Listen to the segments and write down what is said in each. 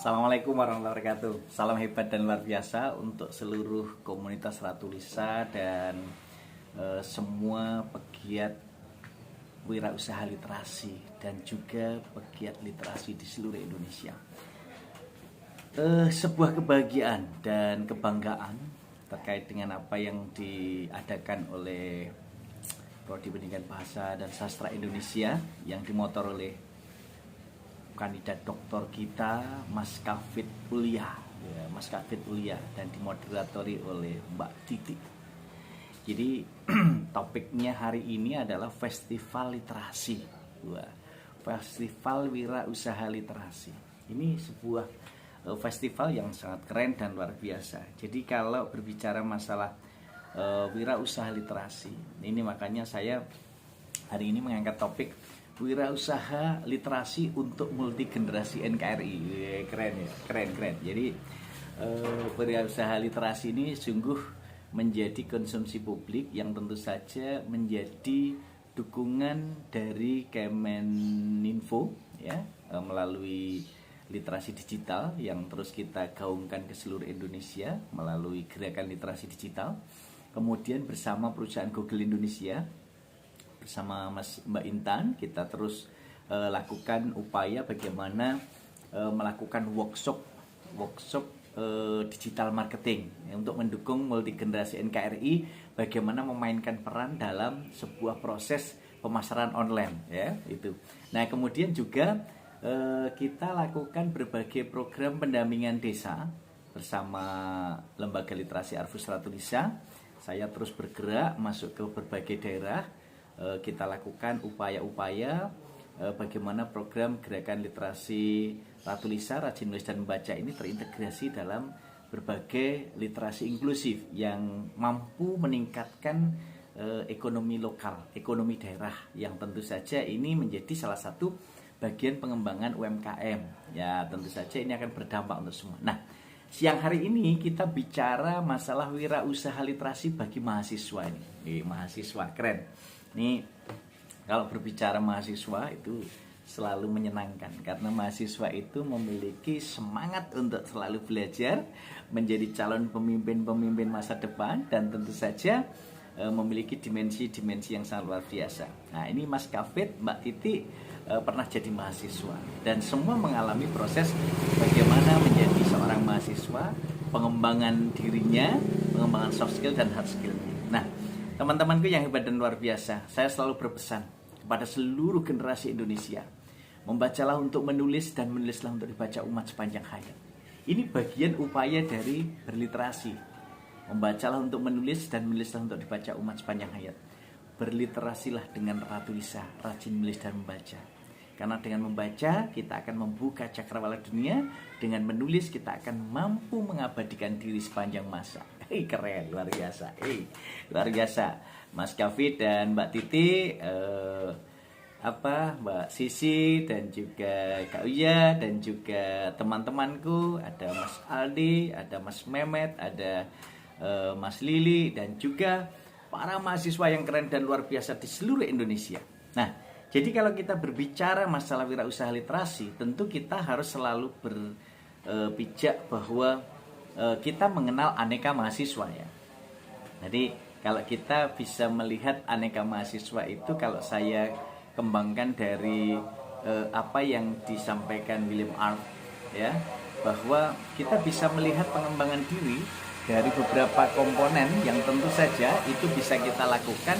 Assalamualaikum warahmatullahi wabarakatuh. Salam hebat dan luar biasa untuk seluruh komunitas Ratulisa dan semua pegiat wirausaha literasi dan juga pegiat literasi di seluruh Indonesia. Sebuah kebahagiaan dan kebanggaan terkait dengan apa yang diadakan oleh Prodi Pendidikan Bahasa dan Sastra Indonesia yang dimotor oleh kandidat doktor kita Mas Kafid Ulia, ya, Mas Kafid Ulia, dan dimoderatori oleh Mbak Titi. Jadi topiknya hari ini adalah Festival Literasi, Festival Wirausaha Literasi. Ini sebuah festival yang sangat keren dan luar biasa. Jadi kalau berbicara masalah wirausaha literasi, ini makanya saya hari ini mengangkat topik wirausaha literasi untuk multi generasi NKRI. Keren ya, keren. Jadi wirausaha literasi ini sungguh menjadi konsumsi publik yang tentu saja menjadi dukungan dari Kemeninfo ya, melalui literasi digital yang terus kita gaungkan ke seluruh Indonesia melalui gerakan literasi digital. Kemudian bersama perusahaan Google Indonesia, bersama Mbak Intan, kita terus lakukan upaya bagaimana melakukan workshop digital marketing untuk mendukung multi generasi NKRI, bagaimana memainkan peran dalam sebuah proses pemasaran online ya itu. Nah, kemudian juga kita lakukan berbagai program pendampingan desa bersama Lembaga Literasi Arfus Ratulisa. Saya terus bergerak masuk ke berbagai daerah. Kita lakukan upaya-upaya bagaimana program gerakan literasi Ratulisa, Rajin Menulis dan Membaca ini terintegrasi dalam berbagai literasi inklusif yang mampu meningkatkan ekonomi lokal, ekonomi daerah, yang tentu saja ini menjadi salah satu bagian pengembangan UMKM. Ya, tentu saja ini akan berdampak untuk semua. Nah, siang hari ini kita bicara masalah wirausaha literasi bagi mahasiswa ini. Mahasiswa keren. Ini kalau berbicara mahasiswa itu selalu menyenangkan karena mahasiswa itu memiliki semangat untuk selalu belajar, menjadi calon pemimpin masa depan, dan tentu saja memiliki dimensi-dimensi yang sangat luar biasa. Nah, ini Mas Kafid, Mbak Titi pernah jadi mahasiswa dan semua mengalami proses bagaimana menjadi seorang mahasiswa, pengembangan dirinya, pengembangan soft skill dan hard skill-nya. Nah, teman-temanku yang hebat dan luar biasa, saya selalu berpesan kepada seluruh generasi Indonesia, membacalah untuk menulis dan menulislah untuk dibaca umat sepanjang hayat. Ini bagian upaya dari berliterasi. Membacalah untuk menulis dan menulislah untuk dibaca umat sepanjang hayat. Berliterasilah dengan Ratulisa, rajin menulis dan membaca. Karena dengan membaca kita akan membuka cakrawala dunia, dengan menulis kita akan mampu mengabadikan diri sepanjang masa. Keren, luar biasa. Luar biasa. Mas Kafid dan Mbak Titi, Mbak Sisi dan juga Kak Uya dan juga teman-temanku, ada Mas Aldi, ada Mas Mehmet, ada Mas Lili, dan juga para mahasiswa yang keren dan luar biasa di seluruh Indonesia. Nah, jadi kalau kita berbicara masalah wirausaha literasi, tentu kita harus selalu berpijak bahwa kita mengenal aneka mahasiswa ya. Jadi kalau kita bisa melihat aneka mahasiswa itu, kalau saya kembangkan dari apa yang disampaikan William Arndt ya, bahwa kita bisa melihat pengembangan diri dari beberapa komponen yang tentu saja itu bisa kita lakukan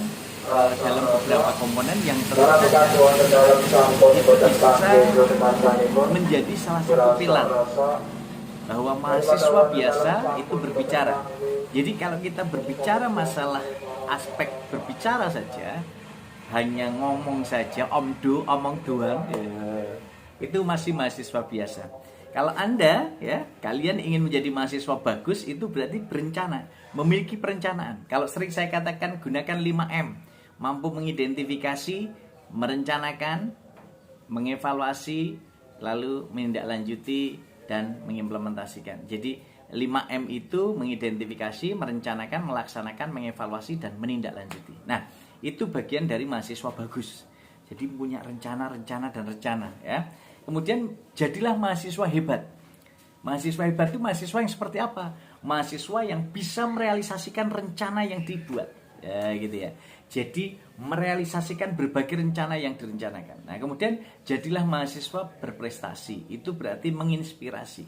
dalam beberapa komponen yang tentu saja itu bisa menjadi salah satu pilar bahwa mahasiswa biasa itu berbicara. Jadi kalau kita berbicara masalah aspek berbicara saja, hanya ngomong saja, omong doang, itu masih mahasiswa biasa. Kalau Anda ya, kalian ingin menjadi mahasiswa bagus, itu berarti berencana, memiliki perencanaan. Kalau sering saya katakan gunakan 5M, mampu mengidentifikasi, merencanakan, mengevaluasi, lalu menindaklanjuti dan mengimplementasikan. Jadi 5M itu mengidentifikasi, merencanakan, melaksanakan, mengevaluasi, dan menindaklanjuti. Nah, itu bagian dari mahasiswa bagus. Jadi punya rencana ya. Kemudian jadilah mahasiswa hebat. Mahasiswa hebat itu mahasiswa yang seperti apa? Mahasiswa yang bisa merealisasikan rencana yang dibuat. Ya, gitu ya. Jadi merealisasikan berbagai rencana yang direncanakan. Nah, kemudian jadilah mahasiswa berprestasi. Itu berarti menginspirasi.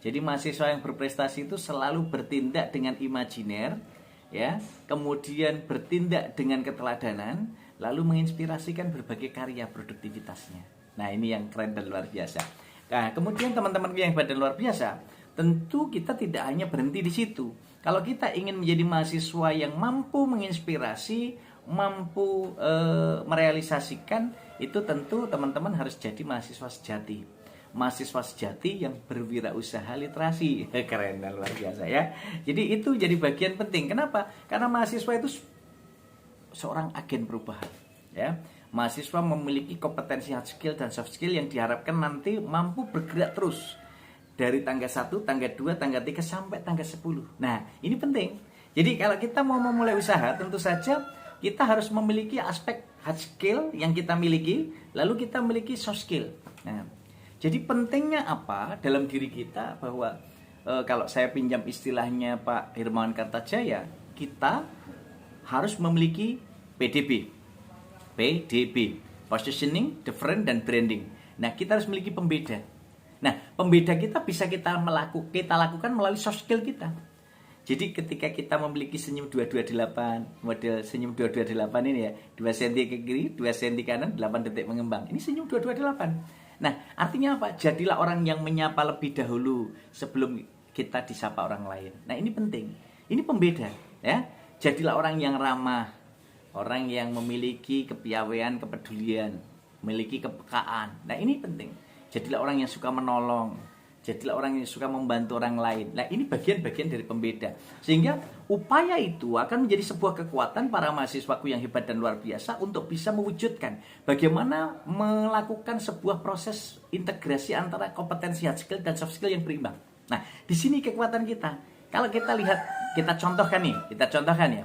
Jadi mahasiswa yang berprestasi itu selalu bertindak dengan imajiner, ya, kemudian bertindak dengan keteladanan, lalu menginspirasikan berbagai karya produktivitasnya. Nah, ini yang keren dan luar biasa. Nah, kemudian teman-teman yang hebat dan luar biasa, tentu kita tidak hanya berhenti di situ. Kalau kita ingin menjadi mahasiswa yang mampu menginspirasi, mampu merealisasikan, itu tentu teman-teman harus jadi mahasiswa sejati. Mahasiswa sejati yang berwirausaha literasi. Keren dan luar biasa ya. Jadi itu jadi bagian penting. Kenapa? Karena mahasiswa itu seorang agen perubahan, ya. Mahasiswa memiliki kompetensi hard skill dan soft skill yang diharapkan nanti mampu bergerak terus dari tangga 1, tangga 2, tangga 3 sampai tangga 10. Nah, ini penting. Jadi kalau kita mau memulai usaha, tentu saja kita harus memiliki aspek hard skill yang kita miliki, lalu kita memiliki soft skill. Nah, jadi pentingnya apa dalam diri kita bahwa kalau saya pinjam istilahnya Pak Hermawan Kartajaya, kita harus memiliki PDB, positioning, different, dan branding. Nah, kita harus memiliki pembeda. Nah, pembeda kita bisa kita lakukan melalui soft skill kita. Jadi ketika kita memiliki senyum 228, model senyum 228 ini ya, 2 cm ke kiri, 2 cm kanan, 8 detik mengembang. Ini senyum 228. Nah, artinya apa? Jadilah orang yang menyapa lebih dahulu sebelum kita disapa orang lain. Nah, ini penting. Ini pembeda, ya. Jadilah orang yang ramah, orang yang memiliki kepiawaian, kepedulian, memiliki kepekaan. Nah, ini penting. Jadilah orang yang suka menolong, jadilah orang yang suka membantu orang lain. Nah, ini bagian-bagian dari pembeda. Sehingga upaya itu akan menjadi sebuah kekuatan para mahasiswaku yang hebat dan luar biasa untuk bisa mewujudkan bagaimana melakukan sebuah proses integrasi antara kompetensi hard skill dan soft skill yang berimbang. Nah, di sini kekuatan kita. Kalau kita lihat, kita contohkan ya.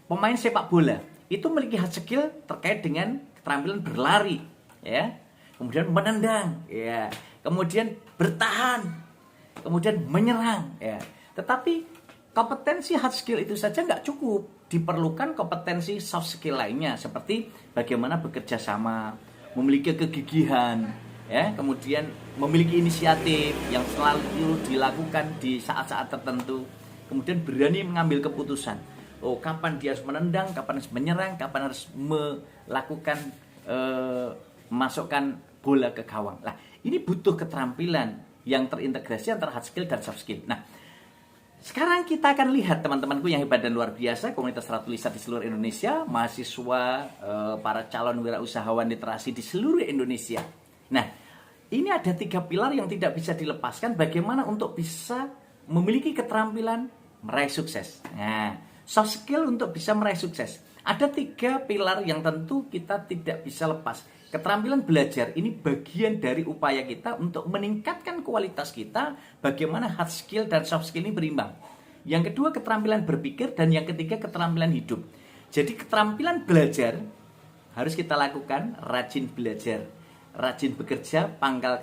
Pemain sepak bola itu memiliki hard skill terkait dengan keterampilan berlari, ya. Kemudian menendang, ya. Kemudian bertahan, kemudian menyerang, ya. Tetapi kompetensi hard skill itu saja nggak cukup, diperlukan kompetensi soft skill lainnya seperti bagaimana bekerja sama, memiliki kegigihan, ya, kemudian memiliki inisiatif yang selalu dilakukan di saat-saat tertentu, kemudian berani mengambil keputusan. Oh, kapan dia harus menendang, kapan harus menyerang, kapan harus melakukan masukkan bola ke gawang. Nah, ini butuh keterampilan yang terintegrasi antara hard skill dan soft skill. Nah, sekarang kita akan lihat teman-temanku yang hebat dan luar biasa, komunitas Ratu Lisa di seluruh Indonesia, mahasiswa, para calon wirausahawan literasi di seluruh Indonesia. Nah, ini ada 3 pilar yang tidak bisa dilepaskan bagaimana untuk bisa memiliki keterampilan meraih sukses. Nah, soft skill untuk bisa meraih sukses. Ada 3 pilar yang tentu kita tidak bisa lepas. Keterampilan belajar ini bagian dari upaya kita untuk meningkatkan kualitas kita, bagaimana hard skill dan soft skill ini berimbang. Yang kedua, keterampilan berpikir, dan yang ketiga, keterampilan hidup. Jadi keterampilan belajar harus kita lakukan, rajin belajar. Rajin bekerja, pangkal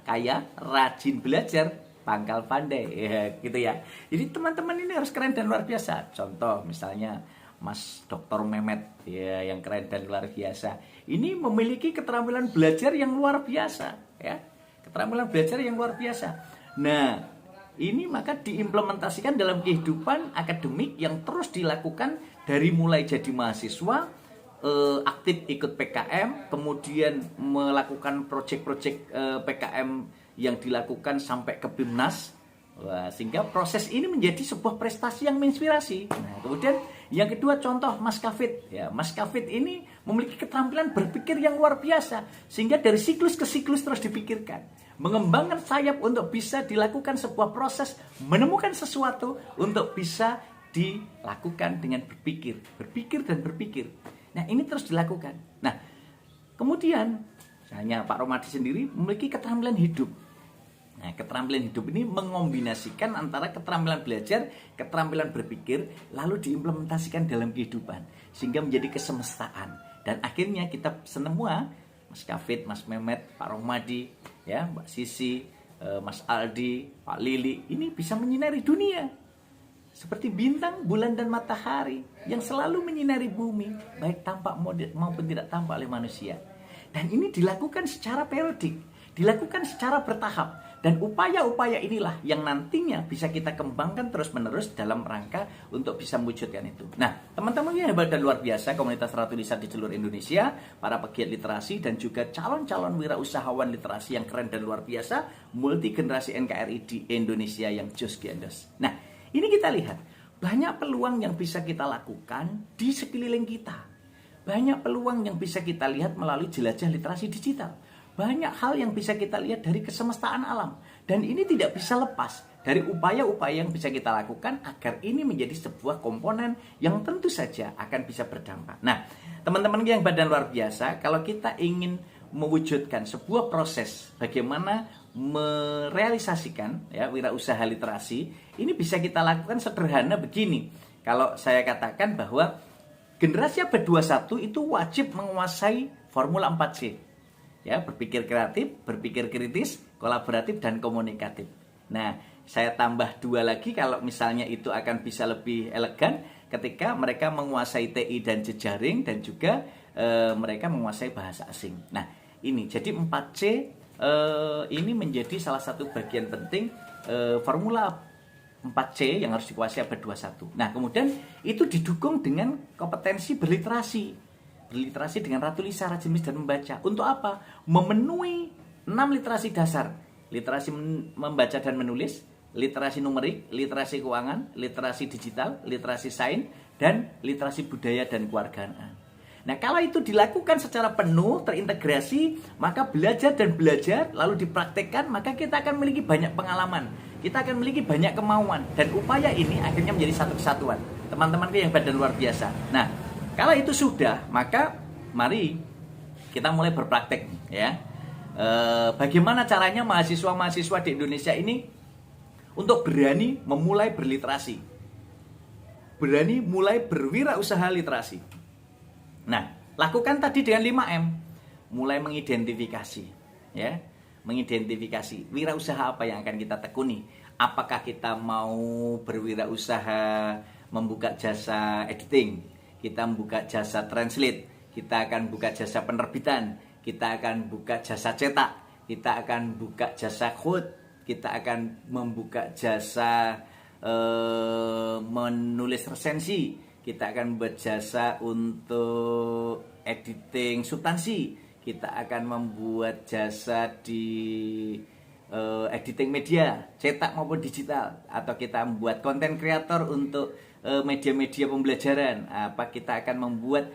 kaya, rajin belajar, pangkal pandai, ya, gitu ya. Jadi teman-teman ini harus keren dan luar biasa. Contoh misalnya Mas Dr. Mehmet, ya, yang keren dan luar biasa. Ini memiliki keterampilan belajar yang luar biasa, ya. Keterampilan belajar yang luar biasa. Nah, ini maka diimplementasikan dalam kehidupan akademik yang terus dilakukan dari mulai jadi mahasiswa, aktif ikut PKM, kemudian melakukan proyek-proyek PKM yang dilakukan sampai ke BIMNAS. Wah, sehingga proses ini menjadi sebuah prestasi yang menginspirasi. Nah, kemudian yang kedua, contoh Mas Kafid. Ya, Mas Kafid ini memiliki keterampilan berpikir yang luar biasa, sehingga dari siklus ke siklus terus dipikirkan, mengembangkan sayap untuk bisa dilakukan sebuah proses, menemukan sesuatu untuk bisa dilakukan dengan berpikir dan berpikir. Nah, ini terus dilakukan. Nah, kemudian misalnya Pak Romadi sendiri memiliki keterampilan hidup. Nah, keterampilan hidup ini mengombinasikan antara keterampilan belajar, keterampilan berpikir, lalu diimplementasikan dalam kehidupan, sehingga menjadi kesemestaan. Dan akhirnya kita semua, Mas Kafid, Mas Mehmet, Pak Romadi, ya, Mbak Sisi, Mas Aldi, Pak Lili, ini bisa menyinari dunia. Seperti bintang, bulan, dan matahari yang selalu menyinari bumi, baik tampak maupun tidak tampak oleh manusia. Dan ini dilakukan secara periodik, dilakukan secara bertahap. Dan upaya-upaya inilah yang nantinya bisa kita kembangkan terus-menerus dalam rangka untuk bisa mewujudkan itu. Nah, teman-teman yang hebat dan luar biasa, komunitas Ratu Lisa di seluruh Indonesia, para pegiat literasi dan juga calon-calon wirausahawan literasi yang keren dan luar biasa, multi generasi NKRI di Indonesia yang jos giandos. Nah, ini kita lihat, banyak peluang yang bisa kita lakukan di sekeliling kita. Banyak peluang yang bisa kita lihat melalui jelajah literasi digital. Banyak hal yang bisa kita lihat dari kesemestaan alam. Dan ini tidak bisa lepas dari upaya-upaya yang bisa kita lakukan agar ini menjadi sebuah komponen yang tentu saja akan bisa berdampak. Nah, teman-teman yang badan luar biasa, kalau kita ingin mewujudkan sebuah proses bagaimana merealisasikan ya wirausaha literasi, ini bisa kita lakukan sederhana begini. Kalau saya katakan bahwa generasi abad 21 itu wajib menguasai formula 4C. Ya, berpikir kreatif, berpikir kritis, kolaboratif, dan komunikatif. Nah, saya tambah 2 lagi kalau misalnya itu akan bisa lebih elegan ketika mereka menguasai TI dan jejaring dan juga mereka menguasai bahasa asing. Nah, ini jadi 4C ini menjadi salah satu bagian penting formula 4C yang harus dikuasai abad 21. Nah, kemudian itu didukung dengan kompetensi berliterasi dengan Ratu Lisa, rajin menulis dan membaca. Untuk apa? Memenuhi 6 literasi dasar. Literasi membaca dan menulis, literasi numerik, literasi keuangan, literasi digital, literasi sains, dan literasi budaya dan kewarganegaraan. Nah, kalau itu dilakukan secara penuh, terintegrasi, maka belajar dan belajar, lalu dipraktekkan, maka kita akan memiliki banyak pengalaman. Kita akan memiliki banyak kemauan. Dan upaya ini akhirnya menjadi satu kesatuan. Teman-temanku yang badan luar biasa. Nah, kalau itu sudah, maka mari kita mulai berpraktek ya. Bagaimana caranya mahasiswa-mahasiswa di Indonesia ini untuk berani memulai berliterasi, berani mulai berwirausaha literasi. Nah, lakukan tadi dengan 5M. Mulai mengidentifikasi ya, mengidentifikasi wirausaha apa yang akan kita tekuni. Apakah kita mau berwirausaha membuka jasa editing, kita membuka jasa translate, kita akan buka jasa penerbitan, kita akan buka jasa cetak, kita akan buka jasa code, kita akan membuka jasa menulis resensi, kita akan membuat jasa untuk editing substansi, kita akan membuat jasa di editing media, cetak maupun digital, atau kita membuat konten kreator untuk media-media pembelajaran. Apa kita akan membuat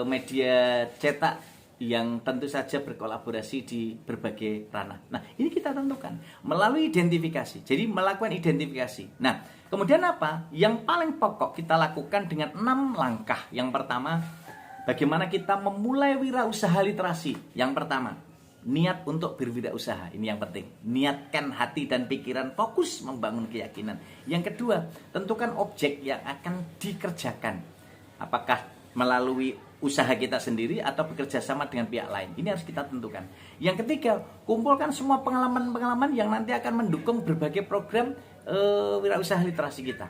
media cetak yang tentu saja berkolaborasi di berbagai ranah. Nah, ini kita tentukan melalui identifikasi. Jadi melakukan identifikasi. Nah, kemudian apa? Yang paling pokok kita lakukan dengan 6 langkah. Yang pertama, bagaimana kita memulai wirausaha literasi. Yang pertama, niat untuk berwirausaha, ini yang penting. Niatkan hati dan pikiran, fokus membangun keyakinan. Yang kedua, tentukan objek yang akan dikerjakan. Apakah melalui usaha kita sendiri atau bekerja sama dengan pihak lain. Ini harus kita tentukan. Yang ketiga, kumpulkan semua pengalaman-pengalaman yang nanti akan mendukung berbagai program wirausaha literasi kita.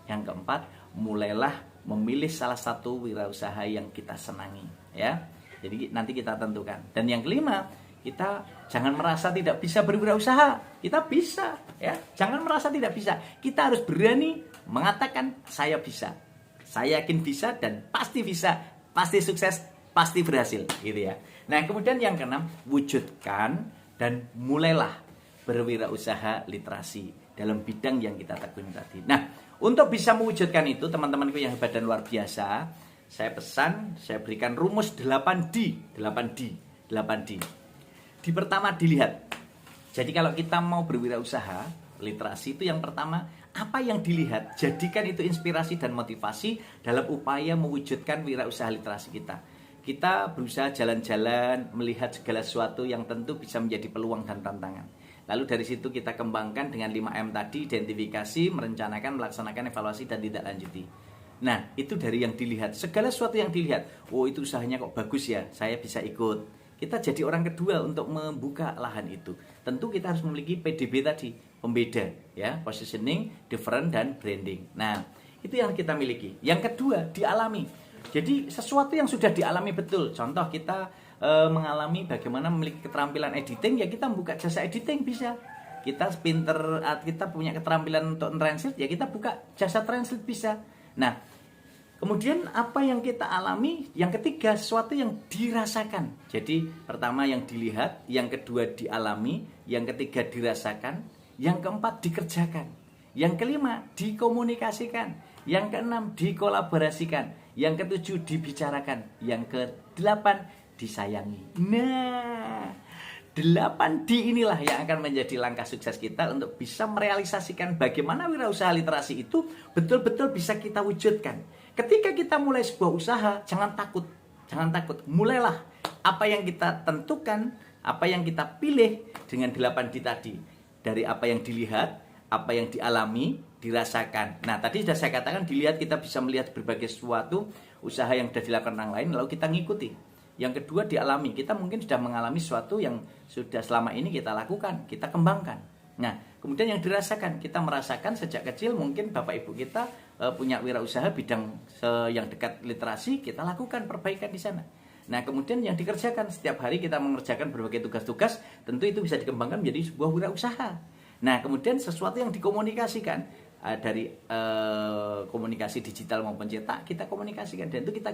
Yang keempat, mulailah memilih salah satu wirausaha yang kita senangi, ya. Jadi nanti kita tentukan. Dan yang kelima, kita jangan merasa tidak bisa berwirausaha. Kita bisa, ya. Jangan merasa tidak bisa. Kita harus berani mengatakan saya bisa. Saya yakin bisa dan pasti bisa, pasti sukses, pasti berhasil, gitu ya. Nah, kemudian yang keenam, wujudkan dan mulailah berwirausaha literasi dalam bidang yang kita tekuni tadi. Nah, untuk bisa mewujudkan itu, teman-temanku yang hebat dan luar biasa, saya pesan, saya berikan rumus 8D. Di pertama dilihat. Jadi kalau kita mau berwirausaha, literasi itu yang pertama, apa yang dilihat, jadikan itu inspirasi dan motivasi dalam upaya mewujudkan wirausaha literasi kita. Kita berusaha jalan-jalan, melihat segala sesuatu yang tentu bisa menjadi peluang dan tantangan. Lalu dari situ kita kembangkan dengan 5M tadi, identifikasi, merencanakan, melaksanakan, evaluasi, dan tidak lanjuti. Nah, itu dari yang dilihat. Segala sesuatu yang dilihat, oh itu usahanya kok bagus ya, saya bisa ikut. kita jadi orang kedua untuk membuka lahan itu. Tentu kita harus memiliki PDB tadi, pembeda, ya, positioning, different, dan branding. Nah, itu yang kita miliki. Yang kedua, dialami. Jadi sesuatu yang sudah dialami betul. Contoh kita mengalami bagaimana memiliki keterampilan editing, ya kita membuka jasa editing bisa. Kita pinter, kita punya keterampilan untuk translate, ya kita buka jasa translate bisa. Nah, kemudian apa yang kita alami, yang ketiga sesuatu yang dirasakan. Jadi pertama yang dilihat, yang kedua dialami, yang ketiga dirasakan, yang keempat dikerjakan, yang kelima dikomunikasikan, yang keenam dikolaborasikan, yang ketujuh dibicarakan, yang kedelapan disayangi. Nah, 8D inilah yang akan menjadi langkah sukses kita untuk bisa merealisasikan bagaimana wirausaha literasi itu betul-betul bisa kita wujudkan. Ketika kita mulai sebuah usaha, jangan takut. Jangan takut. Mulailah apa yang kita tentukan, apa yang kita pilih dengan 8D tadi. Dari apa yang dilihat, apa yang dialami, dirasakan. Nah, tadi sudah saya katakan dilihat kita bisa melihat berbagai sesuatu usaha yang sudah dilakukan orang lain, lalu kita ngikuti. Yang kedua dialami, kita mungkin sudah mengalami sesuatu yang sudah selama ini kita lakukan, kita kembangkan. Nah, kemudian yang dirasakan, kita merasakan sejak kecil mungkin bapak ibu kita punya wirausaha bidang yang dekat literasi, kita lakukan perbaikan di sana. Nah, kemudian yang dikerjakan, setiap hari kita mengerjakan berbagai tugas-tugas, tentu itu bisa dikembangkan menjadi sebuah wirausaha. Nah, kemudian sesuatu yang dikomunikasikan, dari komunikasi digital maupun cetak, kita komunikasikan dan itu kita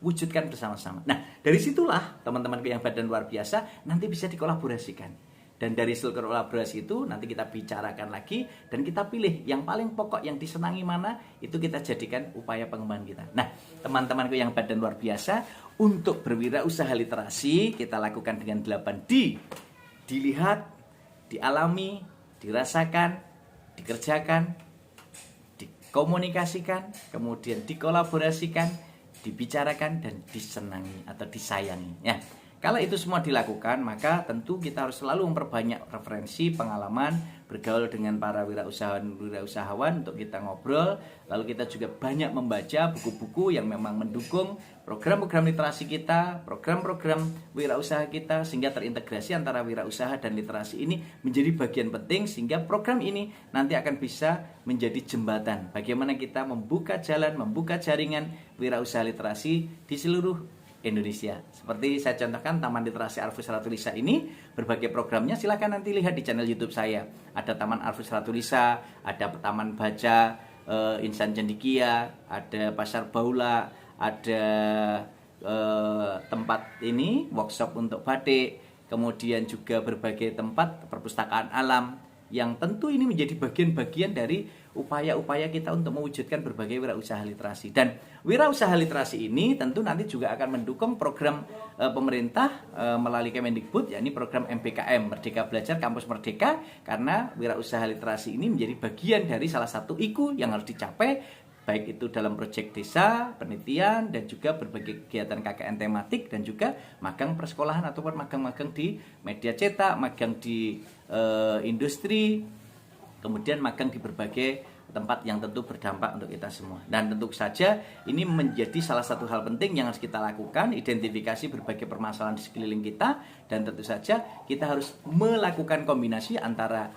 wujudkan bersama-sama. Nah, dari situlah teman-teman yang badan luar biasa nanti bisa dikolaborasikan. Dan dari seluruh kolaborasi itu nanti kita bicarakan lagi dan kita pilih yang paling pokok, yang disenangi mana, itu kita jadikan upaya pengembangan kita. Nah, teman-temanku yang badan luar biasa, untuk berwirausaha literasi kita lakukan dengan 8D. Dilihat, dialami, dirasakan, dikerjakan, dikomunikasikan, kemudian dikolaborasikan, dibicarakan, dan disenangi atau disayangi. Ya, kalau itu semua dilakukan, maka tentu kita harus selalu memperbanyak referensi, pengalaman, bergaul dengan para wirausahawan untuk kita ngobrol. Lalu kita juga banyak membaca buku-buku yang memang mendukung program-program literasi kita, program-program wirausaha kita, sehingga terintegrasi antara wirausaha dan literasi ini menjadi bagian penting, sehingga program ini nanti akan bisa menjadi jembatan bagaimana kita membuka jalan, membuka jaringan wirausaha literasi di seluruh Indonesia. Seperti saya contohkan Taman Literasi Arfus Ratulisa ini, berbagai programnya silahkan nanti lihat di channel YouTube saya. Ada Taman Arfus Ratulisa, ada Taman Baca, Insan Cendikia, ada Pasar Baula, ada tempat ini workshop untuk batik, kemudian juga berbagai tempat perpustakaan alam, yang tentu ini menjadi bagian-bagian dari upaya-upaya kita untuk mewujudkan berbagai wirausaha literasi. Dan wirausaha literasi ini tentu nanti juga akan mendukung program pemerintah melalui Kemendikbud, yakni program MBKM, Merdeka Belajar Kampus Merdeka, karena wirausaha literasi ini menjadi bagian dari salah satu IKU yang harus dicapai, baik itu dalam proyek desa, penelitian, dan juga berbagai kegiatan KKN tematik, dan juga magang persekolahan ataupun magang-magang di media cetak, magang di industri, kemudian magang di berbagai tempat yang tentu berdampak untuk kita semua. Dan tentu saja ini menjadi salah satu hal penting yang harus kita lakukan, identifikasi berbagai permasalahan di sekeliling kita, dan tentu saja kita harus melakukan kombinasi antara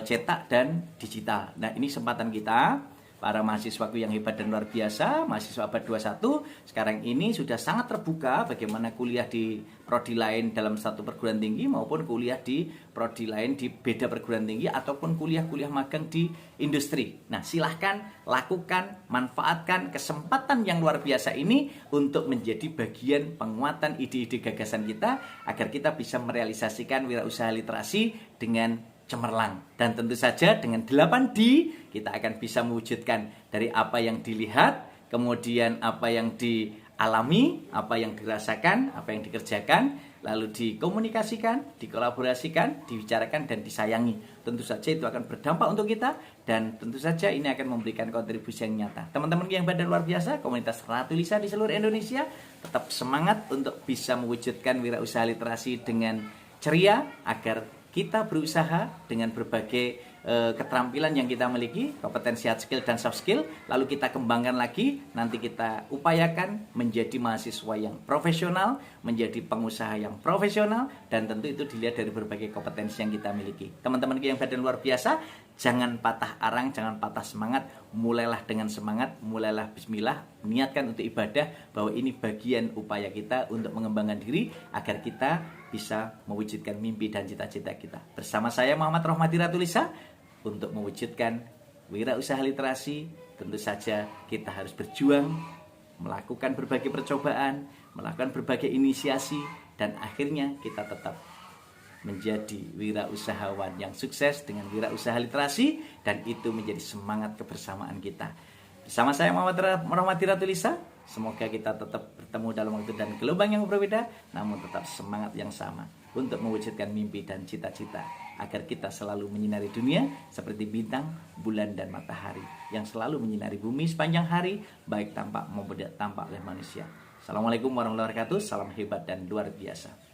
cetak dan digital. Nah, ini kesempatan kita, para mahasiswaku yang hebat dan luar biasa, mahasiswa abad 21, sekarang ini sudah sangat terbuka bagaimana kuliah di prodi lain dalam satu perguruan tinggi maupun kuliah di prodi lain di beda perguruan tinggi ataupun kuliah-kuliah magang di industri. Nah, silahkan lakukan, manfaatkan kesempatan yang luar biasa ini untuk menjadi bagian penguatan ide-ide gagasan kita agar kita bisa merealisasikan wirausaha literasi dengan cemerlang. Dan tentu saja dengan 8D kita akan bisa mewujudkan dari apa yang dilihat, kemudian apa yang dialami, apa yang dirasakan, apa yang dikerjakan, lalu dikomunikasikan, dikolaborasikan, dibicarakan, dan disayangi. Tentu saja itu akan berdampak untuk kita, dan tentu saja ini akan memberikan kontribusi yang nyata. Teman-teman yang badan luar biasa, komunitas Ratulisa di seluruh Indonesia, tetap semangat untuk bisa mewujudkan wirausaha literasi dengan ceria agar kita berusaha dengan berbagai keterampilan yang kita miliki, kompetensi hard skill dan soft skill, lalu kita kembangkan lagi, nanti kita upayakan menjadi mahasiswa yang profesional, menjadi pengusaha yang profesional, dan tentu itu dilihat dari berbagai kompetensi yang kita miliki. Teman-teman yang badan luar biasa, jangan patah arang, jangan patah semangat, mulailah dengan semangat, mulailah bismillah, niatkan untuk ibadah bahwa ini bagian upaya kita untuk mengembangkan diri agar kita bisa mewujudkan mimpi dan cita-cita kita. Bersama saya Muhammad Rohmadi Ratulisa, untuk mewujudkan wirausaha literasi, tentu saja kita harus berjuang, melakukan berbagai percobaan, melakukan berbagai inisiasi, dan akhirnya kita tetap menjadi wirausahawan yang sukses dengan wirausaha literasi, dan itu menjadi semangat kebersamaan kita. Bersama saya Muhammad Rohmadi Ratulisa, semoga kita tetap bertemu dalam waktu dan gelombang yang berbeda, namun tetap semangat yang sama untuk mewujudkan mimpi dan cita-cita, agar kita selalu menyinari dunia seperti bintang, bulan, dan matahari yang selalu menyinari bumi sepanjang hari, baik tampak maupun tidak tampak oleh manusia. Assalamualaikum warahmatullahi wabarakatuh. Salam hebat dan luar biasa.